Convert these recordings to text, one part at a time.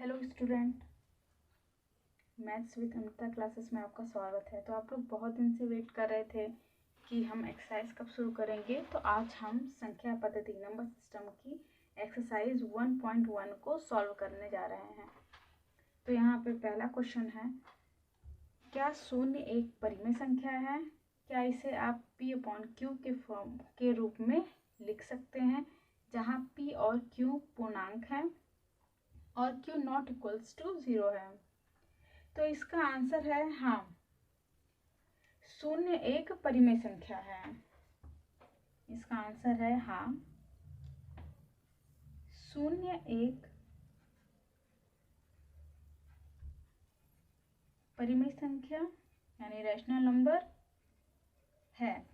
Hello student, maths with Amita classes में आपका स्वागत है। तो आप लोग बहुत दिन से वेट कर रहे थे कि हम एक्सरसाइज कब शुरू करेंगे। तो आज हम संख्या पद्धति नंबर सिस्टम की एक्सरसाइज 1.1 को सॉल्व करने जा रहे हैं। तो यहाँ पे पहला क्वेश्चन है, क्या शून्य एक परिमेय संख्या है? क्या इसे आप P/Q के फॉर्म के रूप में लिख सकते हैं, जहाँ P और Q पूर्णांक है और Q नॉट इक्वल्स टू 0 है? तो इसका आंसर है हाँ, शून्य एक परिमेय संख्या है। इसका आंसर है हाँ, शून्य एक परिमेय संख्या यानी रैशनल नंबर है।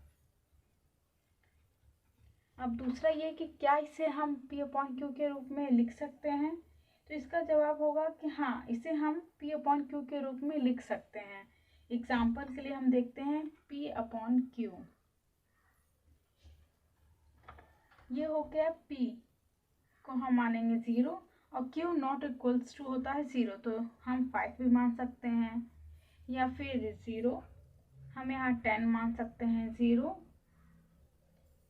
अब दूसरा ये कि क्या इसे हम P/Q के रूप में लिख सकते हैं? तो इसका जवाब होगा कि हाँ, इसे हम P/Q के रूप में लिख सकते हैं। एग्जाम्पल के लिए हम देखते हैं P/Q। ये हो गया P को हम मानेंगे 0 और Q नॉट इक्वल्स टू होता है 0, तो हम 5 भी मान सकते हैं, या फिर 0 हम यहाँ 10 मान सकते हैं, 0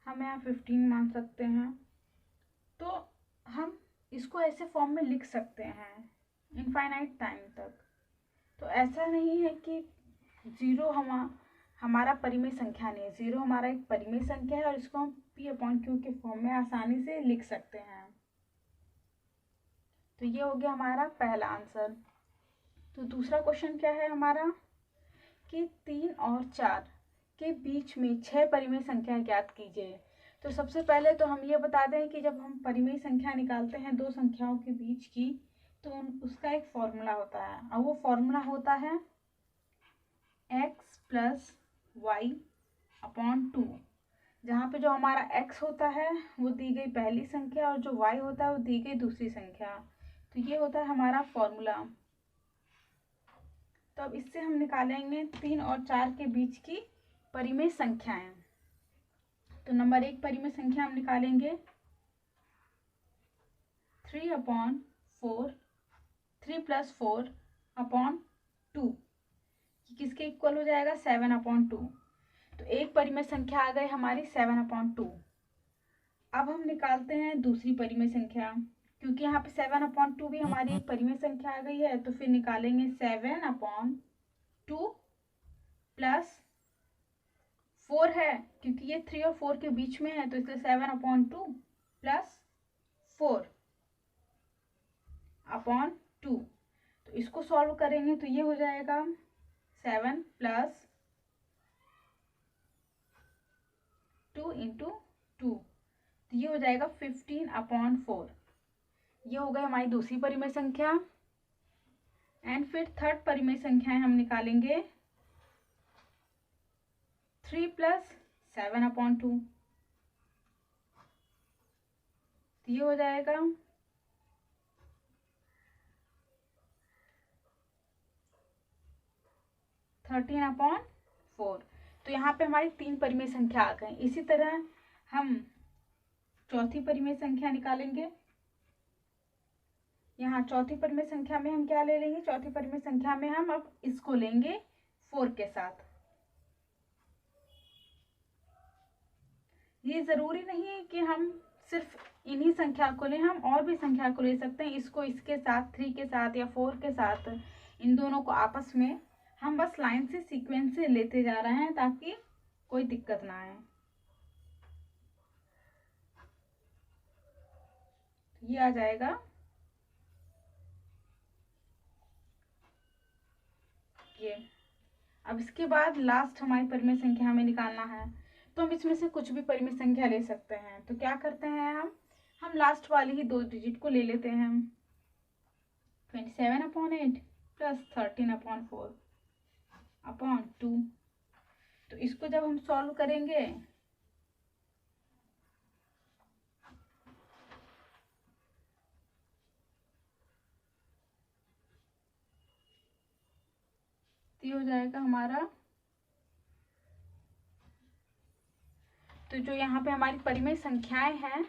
हम यहाँ 15 मान सकते हैं। तो हम इसको ऐसे फॉर्म में लिख सकते हैं इनफाइनाइट टाइम तक। तो ऐसा नहीं है कि 0 हमारा परिमेय संख्या नहीं है। 0 हमारा एक परिमेय संख्या है और इसको हम P/Q के फॉर्म में आसानी से लिख सकते हैं। तो ये हो गया हमारा पहला आंसर। तो दूसरा क्वेश्चन क्या है हमारा कि 3 और 4 के बीच में 6 परिमेय संख्या ज्ञात कीजिए। तो सबसे पहले तो हम ये बता दें कि जब हम परिमेय संख्या निकालते हैं दो संख्याओं के बीच की, तो उसका एक फॉर्मूला होता है, और वो फॉर्मूला होता है x + y/2, जहाँ पे जो हमारा x होता है वो दी गई पहली संख्या और जो y होता है वो दी गई दूसरी संख्या। तो ये होता है हमारा फॉर्मूला। तो अब इससे हम निकालेंगे 3 और 4 के बीच की परिमेय संख्याएं। तो नंबर 1 परिमेय संख्या हम निकालेंगे 3/4, 3 + 4/2, किसके इक्वल हो जाएगा 7/2। तो एक परिमेय संख्या आ गई हमारी 7/2। अब हम निकालते हैं दूसरी परिमेय संख्या, क्योंकि यहाँ पे 7/2 भी हमारी एक परिमेय संख्या आ गई है। तो फिर निकालेंगे 7/2 + 4 है, क्योंकि ये 3 और 4 के बीच में है, तो इसलिए 7/2 + 4/2। तो इसको सॉल्व करेंगे तो ये हो जाएगा 7 + 2 × 2, तो ये हो जाएगा 15/4। ये हो गई हमारी दूसरी परिमेय संख्या। एंड फिर थर्ड परिमेय संख्याएं हम निकालेंगे 3 + 7/2, तो ये हो जाएगा 13/4। तो यहाँ पे हमारी 3 परिमेय संख्या आ गई। इसी तरह हम चौथी परिमेय संख्या निकालेंगे। यहाँ चौथी परिमेय संख्या में हम क्या ले लेंगे? चौथी परिमेय संख्या में हम अब इसको लेंगे 4 के साथ। ये जरूरी नहीं है कि हम सिर्फ इन्हीं संख्या को लें, हम और भी संख्या को ले सकते हैं। इसको इसके साथ, 3 के साथ या 4 के साथ, इन दोनों को आपस में हम बस लाइन से सीक्वेंस से लेते जा रहे हैं ताकि कोई दिक्कत ना आए। ये आ जाएगा ये। अब इसके बाद लास्ट हमारी परिमेय संख्या हमें निकालना है। तो हम इसमें से कुछ भी परिमेय संख्या ले सकते हैं। तो क्या करते हैं हम लास्ट वाली ही 2 डिजिट को ले लेते हैं। 27/8 + 13/4/2। तो इसको जब हम सॉल्व करेंगे तो ये हो जाएगा हमारा, तो जो यहाँ पे हमारी परिमेय संख्याएं हैं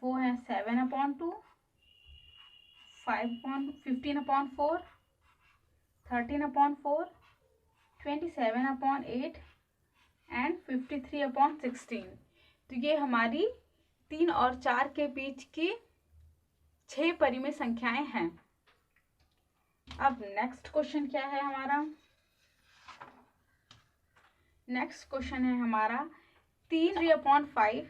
वो है 7/2, 15/4, 13/4, 27/8 एंड 53/16। तो ये हमारी 3 और 4 के बीच की 6 परिमेय संख्याएं हैं। अब नेक्स्ट क्वेश्चन क्या है हमारा? नेक्स्ट क्वेश्चन है हमारा 3/5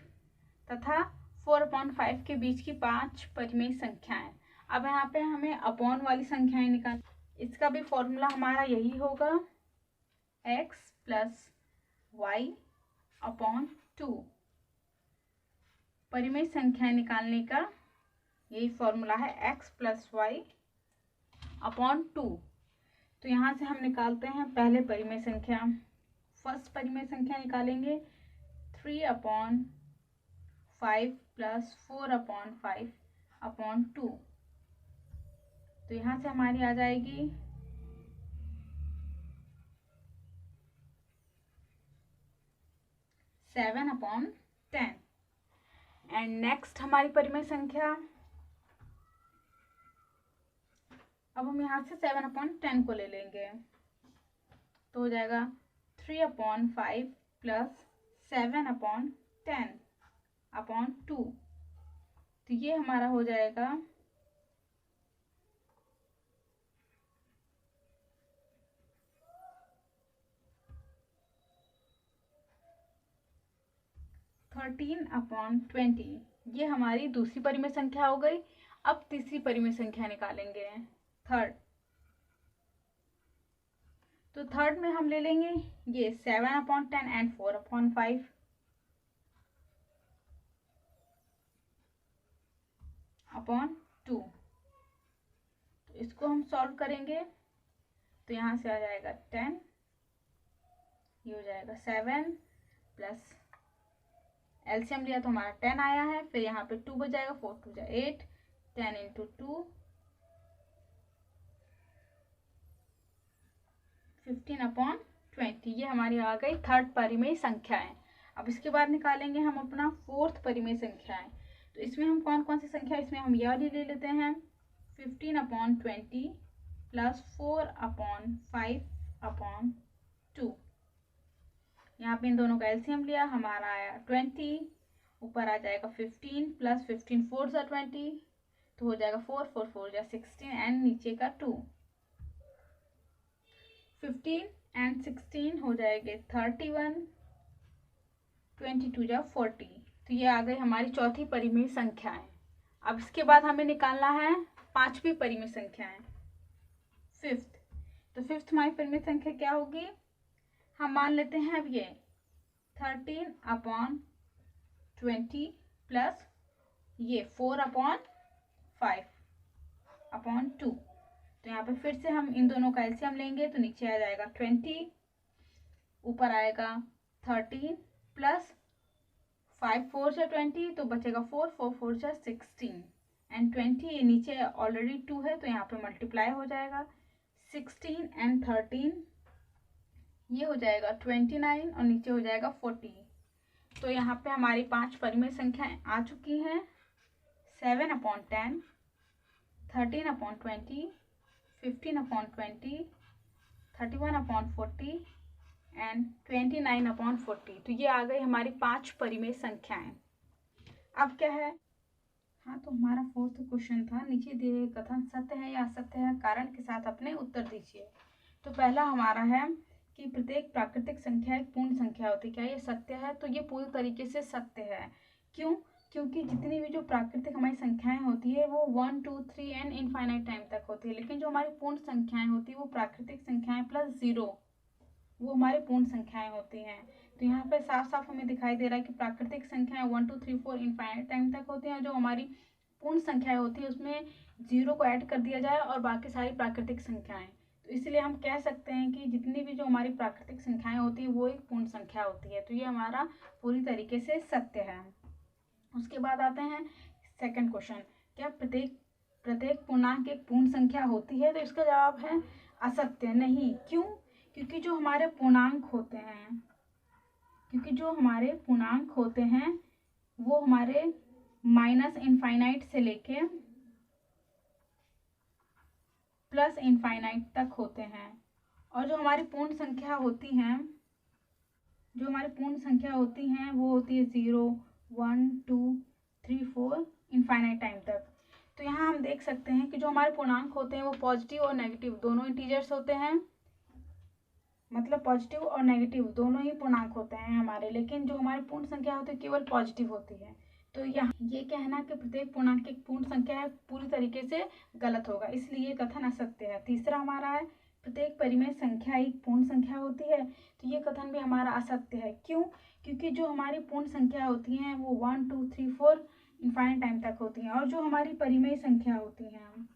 तथा 4/5 के बीच की 5 परिमेय संख्याएं। अब यहाँ पे हमें अपॉन वाली संख्याएं निकाल, इसका भी फॉर्मूला हमारा यही होगा, x + y/2। परिमेय संख्याएं निकालने का यही फॉर्मूला है, x + y/2। तो यहाँ से हम निकालते हैं पहले परिमेय संख्या। फर्स्ट परिमेय संख्या निकालेंगे 3/5 + 4/5/2। तो यहाँ से हमारी आ जाएगी 7/10। एंड नेक्स्ट हमारी परिमेय संख्या, अब हम यहाँ से 7/10 को ले लेंगे, तो हो जाएगा 3/5 + 7/10/2। तो ये हमारा हो जाएगा 13/20। ये हमारी दूसरी परिमेय संख्या हो गई। अब तीसरी परिमेय संख्या निकालेंगे, थर्ड। तो थर्ड में हम ले लेंगे ये 7/10 एंड 4/5/2। तो इसको हम सॉल्व करेंगे, तो यहाँ से आ जाएगा 10, ये हो जाएगा 7 प्लस एलसीएम लिया तो हमारा 10 आया है, फिर यहाँ पे 2 बच जाएगा, 4 2 8, 10 × 2 15/20। ये हमारी आ गई थर्ड परिमेय संख्याएं। अब इसके बाद निकालेंगे हम अपना फोर्थ परिमेय संख्याएं। तो इसमें हम कौन कौन सी संख्या, इसमें हम यह ले लेते हैं 15/20 + 4/5/2। यहाँ पे इन दोनों का एलसीएम लिया, हमारा आया 20, ऊपर आ जाएगा 15 + 15 4 × 20, तो हो जाएगा 4 4 4 × 16 एंड नीचे का 2। 15 एंड 16 हो जाएंगे 31, 22 × 40। तो ये आ गई हमारी चौथी परिमेय संख्याएं। अब इसके बाद हमें निकालना है पांचवी परिमेय संख्याएं, फिफ्थ। तो फिफ्थ हमारी परिमेय संख्या क्या होगी? हम मान लेते हैं अब ये 13/20 प्लस ये 4/5/2। तो यहाँ पे फिर से हम इन दोनों का एलसीएम लेंगे, तो नीचे आ जाएगा 20, ऊपर आएगा 13 प्लस 5 4 × 20, तो बचेगा 4 4 4 × 16 एंड 20, ये नीचे ऑलरेडी 2 है तो यहाँ पे मल्टीप्लाई हो जाएगा 16 एंड 13, ये हो जाएगा 29 और नीचे हो जाएगा 40। तो यहाँ पे हमारी 5 परिमेय संख्याएं आ चुकी हैं, 7/10, 13/20, 15/20, 31/40 एंड 29/40। तो ये आ गई हमारी 5 परिमेय संख्याएं। अब क्या है? हाँ, तो हमारा फोर्थ क्वेश्चन था, नीचे दिए गए कथन सत्य है या असत्य है, कारण के साथ अपने उत्तर दीजिए। तो पहला हमारा है कि प्रत्येक प्राकृतिक संख्या एक पूर्ण संख्या होती है। क्या ये सत्य है? तो ये पूरी तरीके से सत्य है। क्यों? क्योंकि जितनी भी जो प्राकृतिक हमारी संख्याएं होती है वो 1 2 3 एंड इनफाइनाइट टाइम तक होती है, लेकिन जो हमारी पूर्ण संख्याएं होती है वो प्राकृतिक संख्याएं प्लस 0, वो हमारी पूर्ण संख्याएं होती हैं। तो यहाँ पे साफ साफ हमें दिखाई दे रहा है कि प्राकृतिक संख्याएं 1 2 3 4 इनफाइनाइट टाइम तक होती हैं, जो हमारी पूर्ण संख्याएं होती है उसमें 0 को ऐड कर दिया जाए और बाकी सारी प्राकृतिक संख्याएं। तो इसलिए हम कह सकते हैं कि जितनी भी जो हमारी प्राकृतिक संख्याएं होती है वो एक पूर्ण संख्या होती है। तो ये हमारा पूरी तरीके से सत्य है। उसके बाद आते हैं सेकंड क्वेश्चन, क्या प्रत्येक पूर्णांक एक पूर्ण संख्या होती है? तो इसका जवाब है असत्य, नहीं। क्यों? क्योंकि जो हमारे पूर्णांक होते हैं वो हमारे माइनस इनफाइनाइट से लेके प्लस इनफाइनाइट तक होते हैं। और जो हमारी पूर्ण संख्या होती हैं वो होती है 0, 1, 2, 3, 4 इनफाइनाइट टाइम तक। तो यहाँ हम देख सकते हैं कि जो हमारे पूर्णांक होते हैं वो पॉजिटिव और नेगेटिव दोनों इंटीजर्स होते हैं, मतलब पॉजिटिव और नेगेटिव दोनों ही पूर्णांक होते हैं हमारे, लेकिन जो हमारी पूर्ण संख्या होती है केवल पॉजिटिव होती है। तो यहाँ ये कहना कि प्रत्येक पूर्णांक एक पूर्ण संख्या है पूरी तरीके से गलत होगा, इसलिए कथन असत्य है। तीसरा हमारा है प्रत्येक परिमेय संख्या एक पूर्ण संख्या होती है, तो ये कथन भी हमारा असत्य है। क्यों? क्योंकि जो हमारी पूर्ण संख्या होती हैं वो 1, 2, 3, 4 इनफाइनाइट टाइम तक होती हैं, और जो हमारी परिमेय संख्या होती हैं,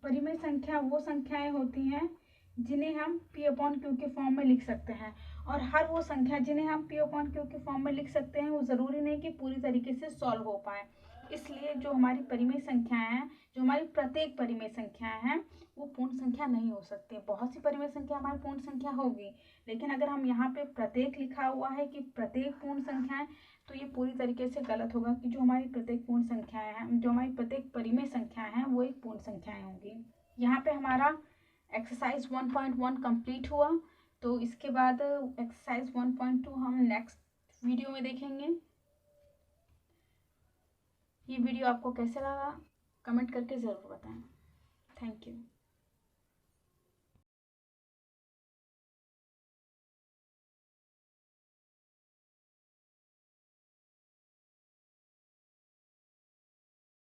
परिमेय संख्या वो संख्याएं होती हैं जिन्हें हम P/Q के फॉर्म में लिख सकते हैं। और हर वो संख्या जिन्हें हम P/Q के फॉर्म में लिख सकते हैं वो ज़रूरी नहीं कि पूरी तरीके से सॉल्व हो पाए। इसलिए जो हमारी परिमेय संख्याएं हैं, जो हमारी प्रत्येक परिमेय संख्याएं हैं, वो पूर्ण संख्या नहीं हो सकती। बहुत सी परिमेय संख्या हमारी पूर्ण संख्या होगी, लेकिन अगर हम यहाँ पे प्रत्येक लिखा हुआ है कि प्रत्येक पूर्ण संख्याएं, तो ये पूरी तरीके से गलत होगा कि जो हमारी प्रत्येक पूर्ण संख्याएं हैं, जो हमारी प्रत्येक परिमेय संख्याएं हैं वो एक पूर्ण संख्याएं होंगी। यहाँ पे हमारा एक्सरसाइज 1.1 कंप्लीट हुआ। तो इसके बाद एक्सरसाइज 1.2 हम नेक्स्ट वीडियो में देखेंगे। ये वीडियो आपको कैसा लगा कमेंट करके ज़रूर बताएं। Thank you.